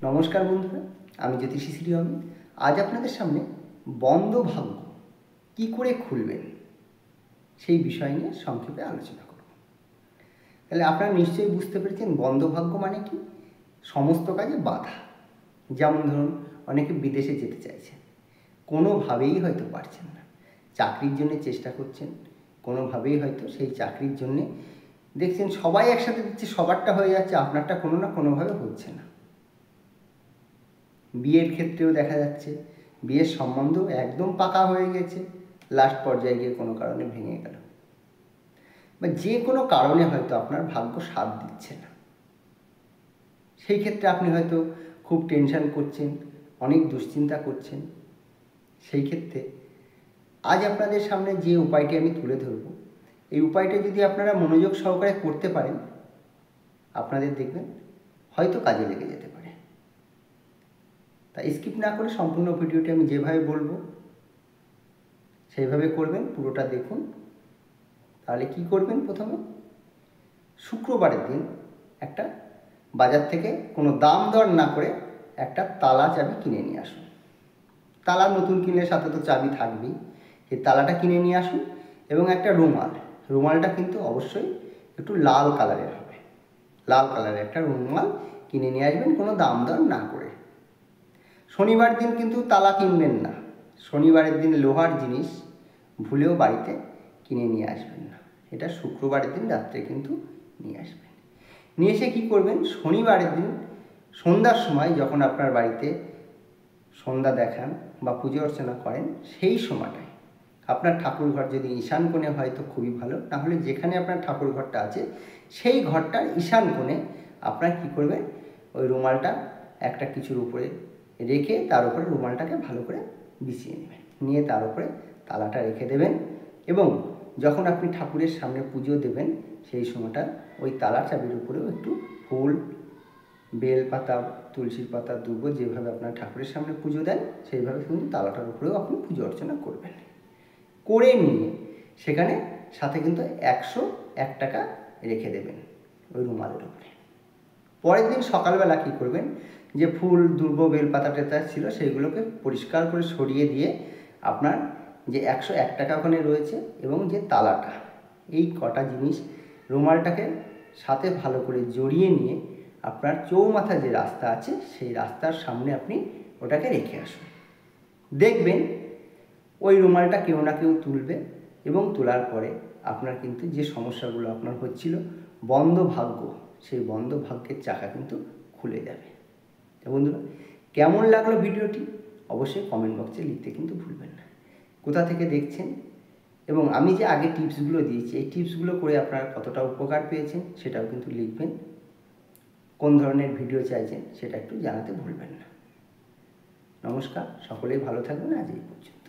নমস্কার বন্ধুরা, আমি জ্যোতিষী শ্রী অমিত। আজ আপনাদের সামনে বন্ধ ভাগ্য কী করে খুলবেন সেই বিষয় নিয়ে সংক্ষেপে আলোচনা করব। তাহলে আপনারা নিশ্চয়ই বুঝতে পেরেছেন বন্ধ ভাগ্য মানে কি? সমস্ত কাজে বাধা। যেমন ধরুন, অনেকে বিদেশে যেতে চাইছেন, কোনোভাবেই হয়তো পারছেন না, চাকরির জন্য চেষ্টা করছেন, কোনোভাবেই হয়তো সেই চাকরির জন্যে দেখছেন সবাই একসাথে দিচ্ছে, সবারটা হয়ে যাচ্ছে, আপনারটা কোনো না কোনোভাবে হচ্ছে না। বিয়ের ক্ষেত্রেও দেখা যাচ্ছে বিয়ের সম্বন্ধ একদম পাকা হয়ে গেছে, লাস্ট পর্যায়ে গিয়ে কোনো কারণে ভেঙে গেল, বা যে কোনো কারণে হয়তো আপনার ভাগ্য সাথ দিচ্ছে না। সেই ক্ষেত্রে আপনি হয়তো খুব টেনশন করছেন, অনেক দুশ্চিন্তা করছেন। সেই ক্ষেত্রে আজ আপনাদের সামনে যে উপায়টি আমি তুলে ধরব, এই উপায়টা যদি আপনারা মনোযোগ সহকারে করতে পারেন, আপনাদের দেখবেন হয়তো কাজে লেগে যেতে পারে। তাই স্কিপ না করে সম্পূর্ণ ভিডিওটি আমি যেভাবে বলবো সেইভাবে করবেন, পুরোটা দেখুন। তাহলে কি করবেন? প্রথমে শুক্রবারের দিন একটা বাজার থেকে কোনো দাম দর না করে একটা তালা চাবি কিনে নিয়ে আসুন। তালা নতুন কিনলে সাথে তো চাবি থাকবেই। সেই তালাটা কিনে নিয়ে আসুন এবং একটা রুমালটা কিন্তু অবশ্যই একটু লাল কালারের হবে। লাল কালারের একটা রুমাল কিনে নিয়ে আসবেন কোনো দাম দর না করে। শনিবার দিন কিন্তু তালা কিনবেন না। শনিবারের দিন লোহার জিনিস ভুলেও বাড়িতে কিনে নিয়ে আসবেন না। এটা শুক্রবারের দিন রাত্রে কিন্তু নিয়ে আসবেন। নিয়ে এসে কী করবেন? শনিবারের দিন সন্ধ্যার সময় যখন আপনার বাড়িতে সন্ধ্যা দেখান বা পুজো অর্চনা করেন, সেই সময়টায় আপনার ঠাকুরঘর যদি ঈশান কোণে হয় তো খুবই ভালো, নাহলে যেখানে আপনার ঠাকুরঘরটা আছে সেই ঘরটার ঈশান কোণে আপনার কী করবেন? ওই রুমালটা একটা কিছুর উপরে রেখে তার উপরে রুমালটাকে ভালো করে বিছিয়ে নেবেন, নিয়ে তার উপরে তালাটা রেখে দেবেন। এবং যখন আপনি ঠাকুরের সামনে পুজো দেবেন সেই সময়টা ওই তালা চাবির উপরেও একটু ফুল, বেল পাতা, তুলসীর পাতা, দুর্ব, যেভাবে আপনার ঠাকুরের সামনে পুজো দেন সেইভাবে কিন্তু তালাটার উপরেও আপনি পুজো অর্চনা করবেন। করে নিয়ে সেখানে সাথে কিন্তু 101 টাকা রেখে দেবেন ওই রুমালের উপরে। পরের দিন সকালবেলা কী করবেন? যে ফুল, দুর্ব, বেলপাতা টেতা ছিল সেইগুলোকে পরিষ্কার করে সরিয়ে দিয়ে আপনার যে 101 টাকা ওখানে রয়েছে এবং যে তালাটা, এই কটা জিনিস রুমালটাকে সাথে ভালো করে জড়িয়ে নিয়ে আপনার চৌমাথা যে রাস্তা আছে সেই রাস্তার সামনে আপনি ওটাকে রেখে আসুন। দেখবেন ওই রুমালটা কেউ না কেউ তুলবে এবং তোলার পরে আপনার কিন্তু যে সমস্যাগুলো আপনার হচ্ছিল বন্ধ ভাগ্য, সেই বন্ধ ভাগ্যের চাকা কিন্তু খুলে যাবে। তো বন্ধুরা, কেমন লাগলো ভিডিওটি অবশ্যই কমেন্ট বক্সে লিখতে কিন্তু ভুলবেন না। কোথা থেকে দেখছেন এবং আমি যে আগে টিপসগুলো দিয়েছি এই টিপসগুলো করে আপনারা কতটা উপকার পেয়েছেন সেটাও কিন্তু লিখবেন। কোন ধরনের ভিডিও চাইছেন সেটা একটু জানাতে ভুলবেন না। নমস্কার, সকলেই ভালো থাকবেন। আজ এই পর্যন্ত।